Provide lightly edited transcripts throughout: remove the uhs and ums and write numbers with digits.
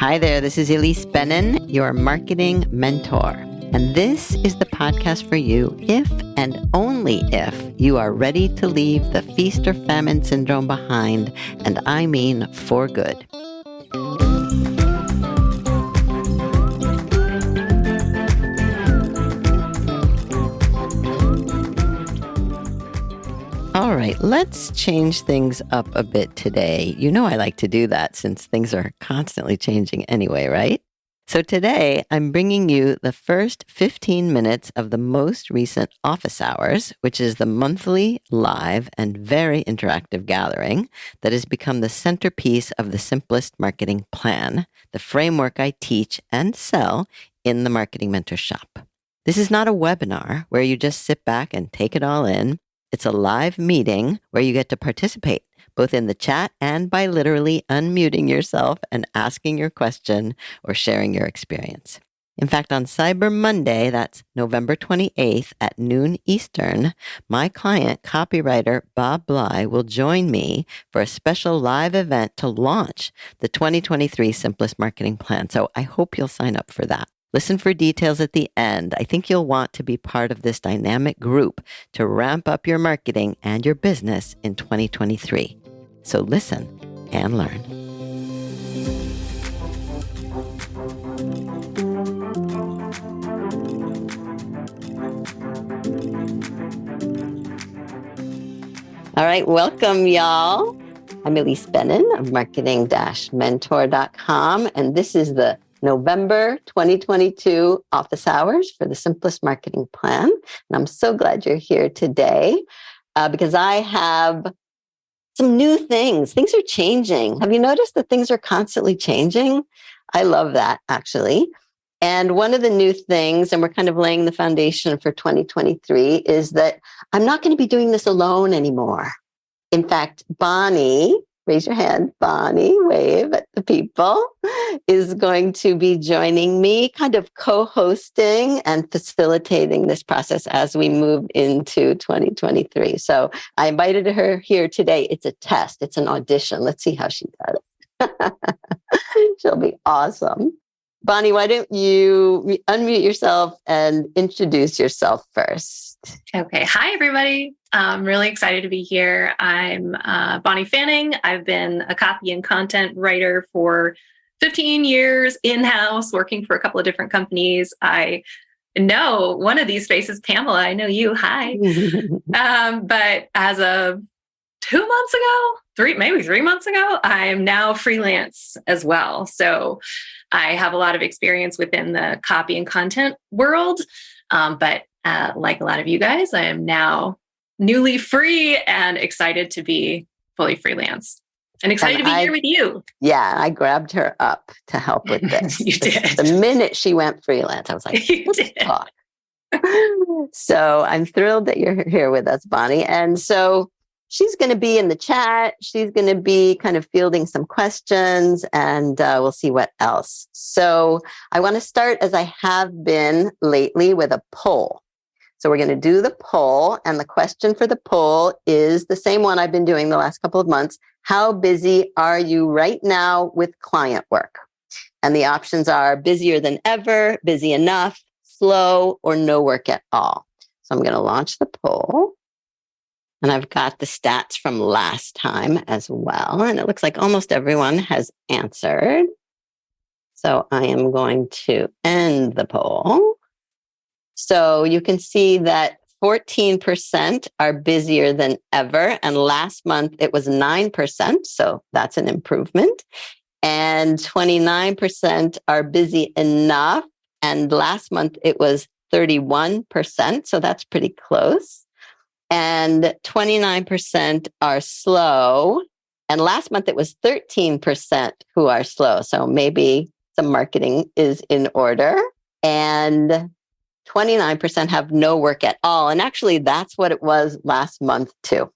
Hi there, this is Ilise Benun, your marketing mentor. And this is the podcast for you if and only if you are ready to leave the feast or famine syndrome behind, and I mean for good. All right, let's change things up a bit today. You know I like to do that since things are constantly changing anyway, right? So today, I'm bringing you the first 15 minutes of the most recent Office Hours, which is the monthly, live, and very interactive gathering that has become the centerpiece of the Simplest Marketing Plan, the framework I teach and sell in the Marketing Mentor Shop. This is not a webinar where you just sit back and take it all in. It's a live meeting where you get to participate, both in the chat and by literally unmuting yourself and asking your question or sharing your experience. In fact, on Cyber Monday, that's November 28th at noon Eastern, my client, copywriter Bob Bly, will join me for a special live event to launch the 2023 Simplest Marketing Plan. So I hope you'll sign up for that. Listen for details at the end. I think you'll want to be part of this dynamic group to ramp up your marketing and your business in 2023. So listen and learn. All right, welcome, y'all. I'm Ilise Benun of marketing-mentor.com, and this is the November 2022 Office Hours for the Simplest Marketing Plan. And I'm so glad you're here today because I have some new things. Things are changing. Have you noticed that things are constantly changing? I love that, actually. And one of the new things, and we're kind of laying the foundation for 2023, is that I'm not going to be doing this alone anymore. In fact, Bonnie, raise your hand, Bonnie, wave at the people, is going to be joining me, kind of co-hosting and facilitating this process as we move into 2023. So I invited her here today. It's a test. It's an audition. Let's see how she does. She'll be awesome. Bonnie, why don't you unmute yourself and introduce yourself first? Okay. Hi, everybody. I'm really excited to be here. I'm Bonnie Fanning. I've been a copy and content writer for 15 years in-house, working for a couple of different companies. I know one of these faces, Pamela. I know you. Hi. But as of 2 months ago, maybe 3 months ago, I am now freelance as well. So I have a lot of experience within the copy and content world. But like a lot of you guys, I am now newly free and excited to be fully freelance and excited to be here with you. Yeah, I grabbed her up to help with this. You did. The minute she went freelance, I was like, let's talk. So I'm thrilled that you're here with us, Bonnie. And so she's going to be in the chat. She's going to be kind of fielding some questions, and we'll see what else. So I want to start, as I have been lately, with a poll. So we're going to do the poll, and the question for the poll is the same one I've been doing the last couple of months. How busy are you right now with client work? And the options are busier than ever, busy enough, slow, or no work at all. So I'm going to launch the poll. And I've got the stats from last time as well. And it looks like almost everyone has answered. So I am going to end the poll. So you can see that 14% are busier than ever. And last month it was 9%. So that's an improvement. And 29% are busy enough. And last month it was 31%. So that's pretty close. And 29% are slow. And last month it was 13% who are slow. So maybe some marketing is in order. And 29% have no work at all. And actually, that's what it was last month, too.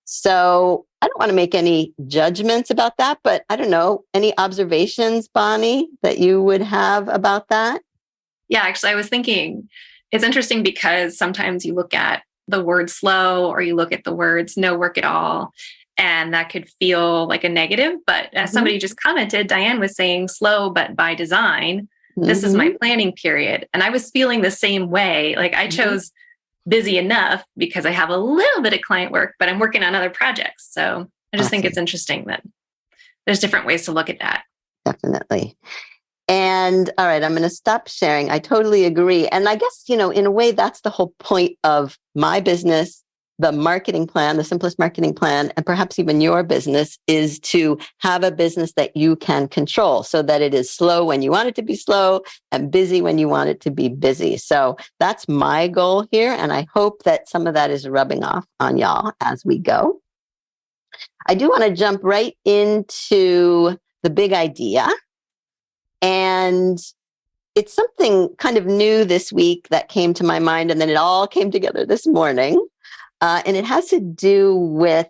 So I don't want to make any judgments about that, but I don't know, any observations, Bonnie, that you would have about that? Yeah, actually, I was thinking it's interesting because sometimes you look at the word slow or you look at the words no work at all. And that could feel like a negative. But as somebody just commented, Diane was saying slow, but by design. This is my planning period. And I was feeling the same way. Like I chose busy enough because I have a little bit of client work, but I'm working on other projects. So I just think it's interesting that there's different ways to look at that. Definitely. And all right, I'm going to stop sharing. I totally agree. And I guess, in a way, that's the whole point of my business, the marketing plan, the simplest marketing plan, and perhaps even your business, is to have a business that you can control so that it is slow when you want it to be slow and busy when you want it to be busy. So that's my goal here. And I hope that some of that is rubbing off on y'all as we go. I do want to jump right into the big idea. And it's something kind of new this week that came to my mind, and then it all came together this morning. And it has to do with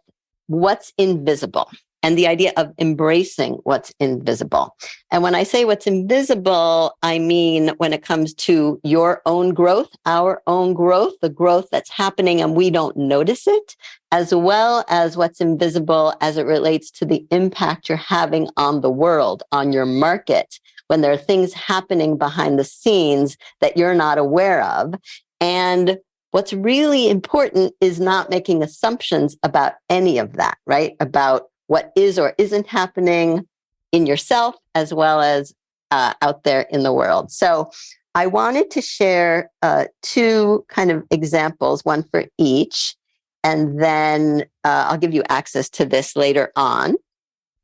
what's invisible and the idea of embracing what's invisible. And when I say what's invisible, I mean when it comes to your own growth, our own growth, the growth that's happening and we don't notice it, as well as what's invisible as it relates to the impact you're having on the world, on your market, when there are things happening behind the scenes that you're not aware of. And what's really important is not making assumptions about any of that, right? About what is or isn't happening in yourself as well as out there in the world. So I wanted to share two kind of examples, one for each, and then I'll give you access to this later on.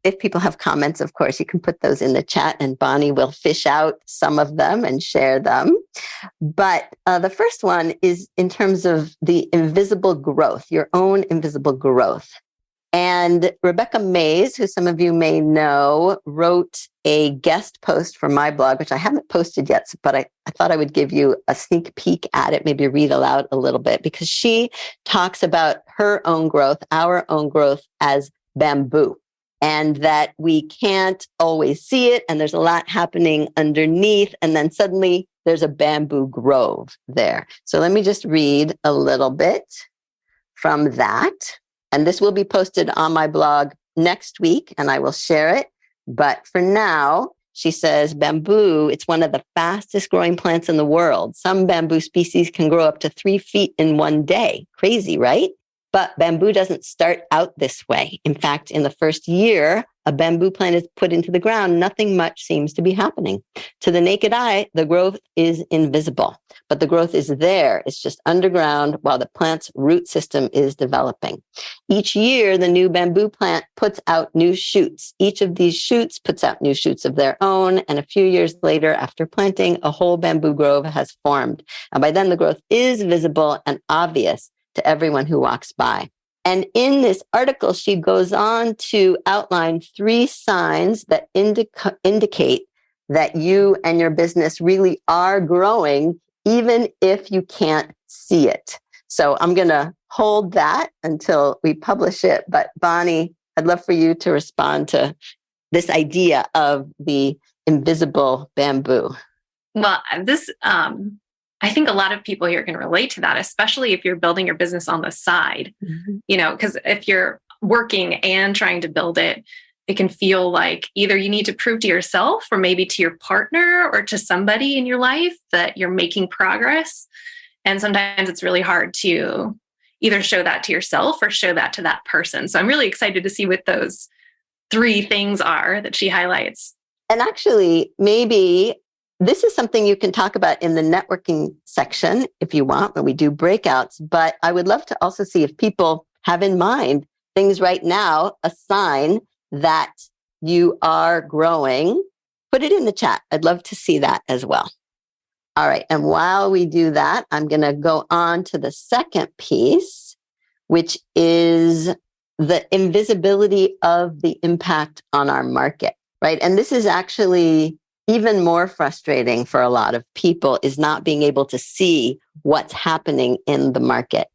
If people have comments, of course, you can put those in the chat and Bonnie will fish out some of them and share them. But the first one is in terms of the invisible growth, your own invisible growth. And Rebecca Mays, who some of you may know, wrote a guest post for my blog, which I haven't posted yet, but I thought I would give you a sneak peek at it, maybe read aloud a little bit, because she talks about her own growth, our own growth as bamboo. And that we can't always see it. And there's a lot happening underneath. And then suddenly there's a bamboo grove there. So let me just read a little bit from that. And this will be posted on my blog next week and I will share it. But for now, she says, bamboo, it's one of the fastest growing plants in the world. Some bamboo species can grow up to 3 feet in one day. Crazy, right? But bamboo doesn't start out this way. In fact, in the first year, a bamboo plant is put into the ground, nothing much seems to be happening. To the naked eye, the growth is invisible, but the growth is there. It's just underground while the plant's root system is developing. Each year, the new bamboo plant puts out new shoots. Each of these shoots puts out new shoots of their own. And a few years later, after planting, a whole bamboo grove has formed. And by then, the growth is visible and obvious to everyone who walks by. And in this article, she goes on to outline 3 signs that indicate that you and your business really are growing, even if you can't see it. So I'm going to hold that until we publish it. But Bonnie, I'd love for you to respond to this idea of the invisible bamboo. Well, this, I think a lot of people here can relate to that, especially if you're building your business on the side, because if you're working and trying to build it, it can feel like either you need to prove to yourself or maybe to your partner or to somebody in your life that you're making progress. And sometimes it's really hard to either show that to yourself or show that to that person. So I'm really excited to see what those 3 things are that she highlights. And actually, maybe this is something you can talk about in the networking section if you want, when we do breakouts. But I would love to also see if people have in mind things right now, a sign that you are growing. Put it in the chat. I'd love to see that as well. All right. And while we do that, I'm going to go on to the second piece, which is the invisibility of the impact on our market, right? And this is actually even more frustrating for a lot of people, is not being able to see what's happening in the market.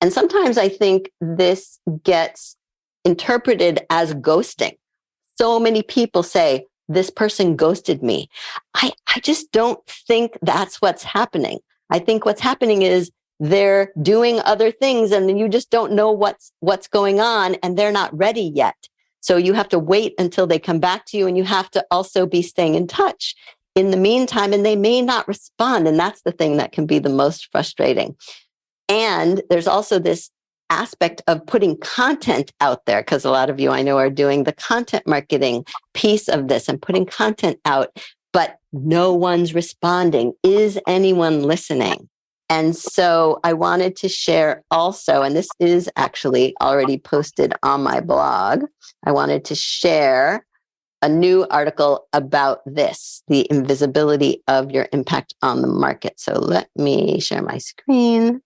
And sometimes I think this gets interpreted as ghosting. So many people say, this person ghosted me. I just don't think that's what's happening. I think what's happening is they're doing other things and then you just don't know what's going on and they're not ready yet. So you have to wait until they come back to you, and you have to also be staying in touch in the meantime, and they may not respond. And that's the thing that can be the most frustrating. And there's also this aspect of putting content out there, because a lot of you I know are doing the content marketing piece of this and putting content out, but no one's responding. Is anyone listening? And so I wanted to share also, and this is actually already posted on my blog, I wanted to share a new article about this, the invisibility of your impact on the market. So let me share my screen.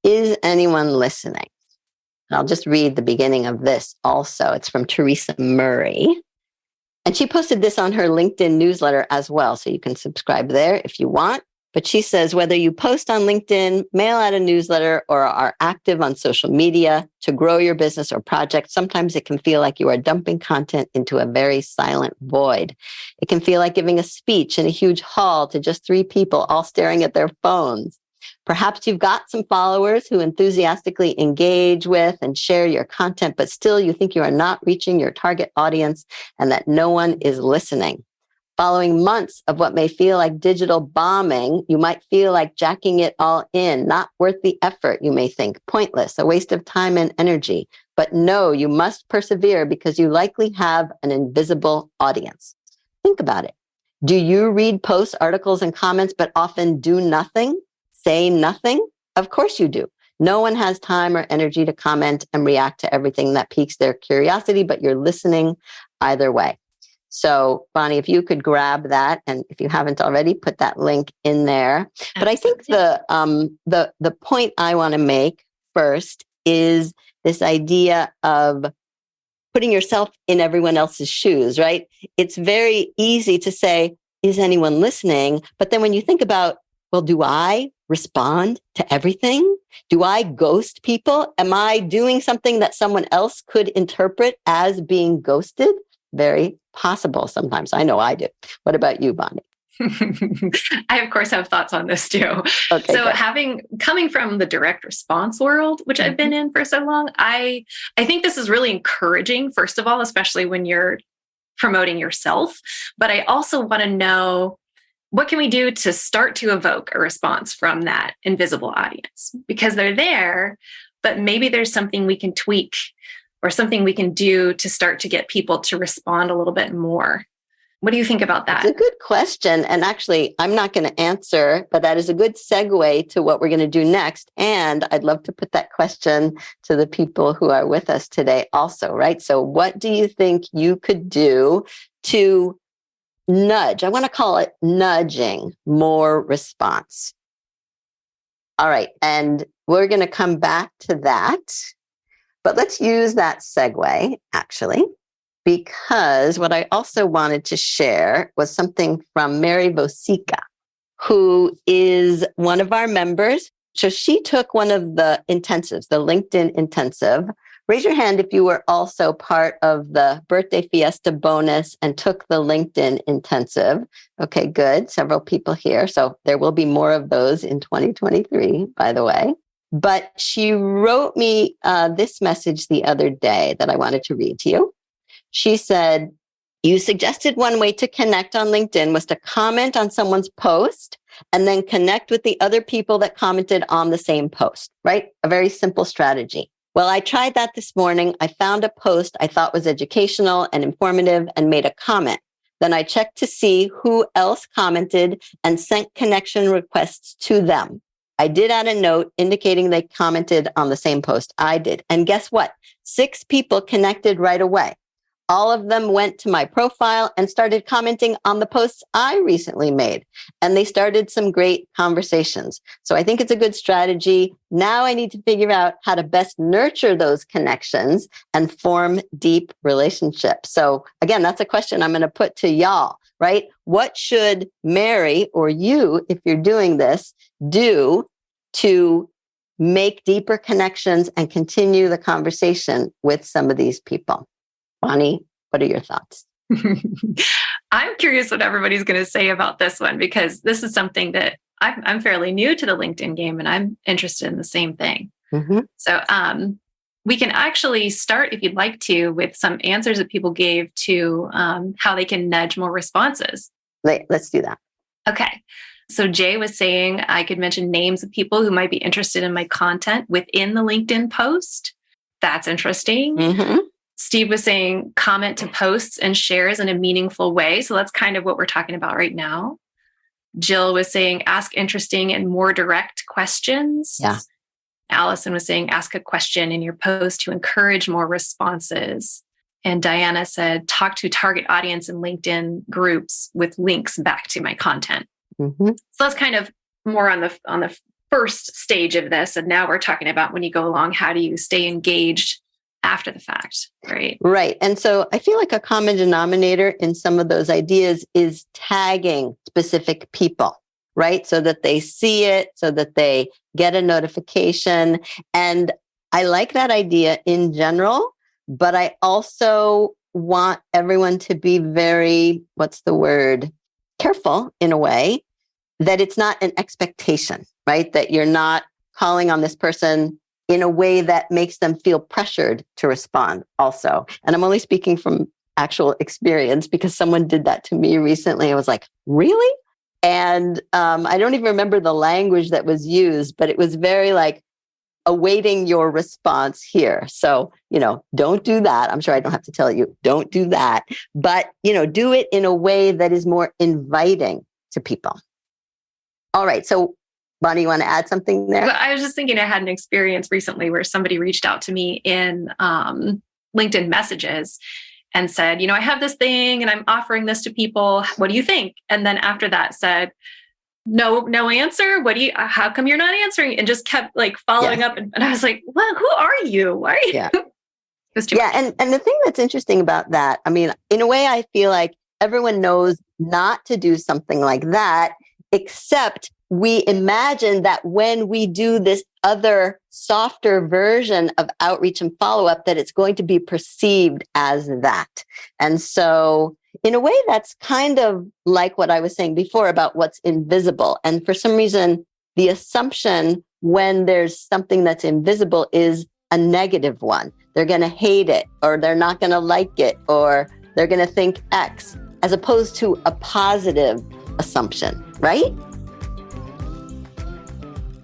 Is anyone listening? I'll just read the beginning of this also. It's from Teresa Murray. And she posted this on her LinkedIn newsletter as well. So you can subscribe there if you want. But she says, whether you post on LinkedIn, mail out a newsletter, or are active on social media to grow your business or project, sometimes it can feel like you are dumping content into a very silent void. It can feel like giving a speech in a huge hall to just 3 people all staring at their phones. Perhaps you've got some followers who enthusiastically engage with and share your content, but still you think you are not reaching your target audience and that no one is listening. Following months of what may feel like digital bombing, you might feel like jacking it all in, not worth the effort, you may think, pointless, a waste of time and energy. But no, you must persevere because you likely have an invisible audience. Think about it. Do you read posts, articles, and comments, but often do nothing, say nothing? Of course you do. No one has time or energy to comment and react to everything that piques their curiosity, but you're listening either way. So, Bonnie, if you could grab that, and if you haven't already, put that link in there. Absolutely. But I think the point I want to make first is this idea of putting yourself in everyone else's shoes, right? It's very easy to say, is anyone listening? But then when you think about, well, do I respond to everything? Do I ghost people? Am I doing something that someone else could interpret as being ghosted? Very possible sometimes. I know I do. What about you, Bonnie? I, of course, have thoughts on this too. Okay, so coming from the direct response world, which I've been in for so long, I think this is really encouraging, first of all, especially when you're promoting yourself. But I also want to know, what can we do to start to evoke a response from that invisible audience? Because they're there, but maybe there's something we can tweak or something we can do to start to get people to respond a little bit more. What do you think about that? It's a good question. And actually, I'm not going to answer, but that is a good segue to what we're going to do next. And I'd love to put that question to the people who are with us today also, right? So what do you think you could do to nudge? I want to call it nudging more response. All right. And we're going to come back to that. But let's use that segue, actually, because what I also wanted to share was something from Mary Vosica, who is one of our members. So she took one of the intensives, the LinkedIn intensive. Raise your hand if you were also part of the birthday fiesta bonus and took the LinkedIn intensive. Okay, good. Several people here. So there will be more of those in 2023, by the way. But she wrote me this message the other day that I wanted to read to you. She said, you suggested one way to connect on LinkedIn was to comment on someone's post and then connect with the other people that commented on the same post, right? A very simple strategy. Well, I tried that this morning. I found a post I thought was educational and informative and made a comment. Then I checked to see who else commented and sent connection requests to them. I did add a note indicating they commented on the same post I did. And guess what? 6 people connected right away. All of them went to my profile and started commenting on the posts I recently made. And they started some great conversations. So I think it's a good strategy. Now I need to figure out how to best nurture those connections and form deep relationships. So again, that's a question I'm going to put to y'all, right? What should Mary or you, if you're doing this, do to make deeper connections and continue the conversation with some of these people? Bonnie, what are your thoughts? I'm curious what everybody's going to say about this one, because this is something that I'm fairly new to the LinkedIn game and I'm interested in the same thing. Mm-hmm. So we can actually start, if you'd like to, with some answers that people gave to how they can nudge more responses. Let's do that. Okay. So Jay was saying I could mention names of people who might be interested in my content within the LinkedIn post. That's interesting. Mm-hmm. Steve was saying comment to posts and shares in a meaningful way. So that's kind of what we're talking about right now. Jill was saying ask interesting and more direct questions. Yeah. Allison was saying ask a question in your post to encourage more responses. And Diana said talk to target audience in LinkedIn groups with links back to my content. Mm-hmm. So that's kind of more on the first stage of this. And now we're talking about when you go along, how do you stay engaged after the fact, right? Right. And so I feel like a common denominator in some of those ideas is tagging specific people, right? So that they see it, so that they get a notification. And I like that idea in general, but I also want everyone to be very, careful in a way that it's not an expectation, right? That you're not calling on this person in a way that makes them feel pressured to respond also. And I'm only speaking from actual experience because someone did that to me recently. I was like, really? And I don't even remember the language that was used, but it was very like awaiting your response here. So, don't do that. I'm sure I don't have to tell you, don't do that. But, do it in a way that is more inviting to people. All right. So Bonnie, you want to add something there? Well, I was just thinking I had an experience recently where somebody reached out to me in LinkedIn messages and said, I have this thing and I'm offering this to people. What do you think? And then after that said, no answer. How come you're not answering? And just kept like following up. And I was like, well, who are you? Why are you? Yeah. And the thing that's interesting about that, I mean, in a way, I feel like everyone knows not to do something like that, except we imagine that when we do this other softer version of outreach and follow-up, that it's going to be perceived as that. And so in a way, that's kind of like what I was saying before about what's invisible. And for some reason, the assumption when there's something that's invisible is a negative one. They're going to hate it, or they're not going to like it, or they're going to think X, as opposed to a positive assumption, right?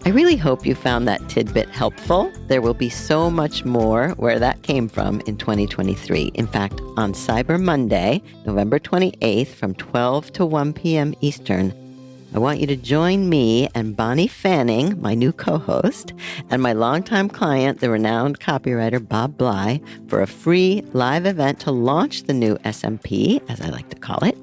I really hope you found that tidbit helpful. There will be so much more where that came from in 2023. In fact, on Cyber Monday, November 28th from 12 to 1 p.m. Eastern, I want you to join me and Bonnie Fanning, my new co-host, and my longtime client, the renowned copywriter Bob Bly, for a free live event to launch the new SMP, as I like to call it,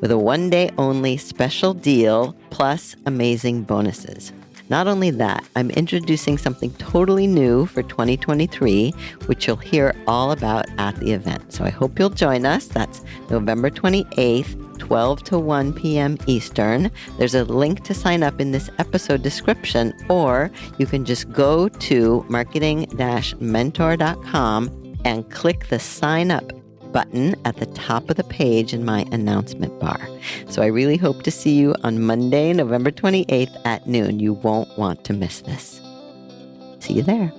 with a one-day-only special deal plus amazing bonuses. Not only that, I'm introducing something totally new for 2023, which you'll hear all about at the event. So I hope you'll join us. That's November 28th, 12 to 1 p.m. Eastern. There's a link to sign up in this episode description, or you can just go to marketing-mentor.com and click the sign up button at the top of the page in my announcement bar. So I really hope to see you on Monday, November 28th at noon. You won't want to miss this. See you there.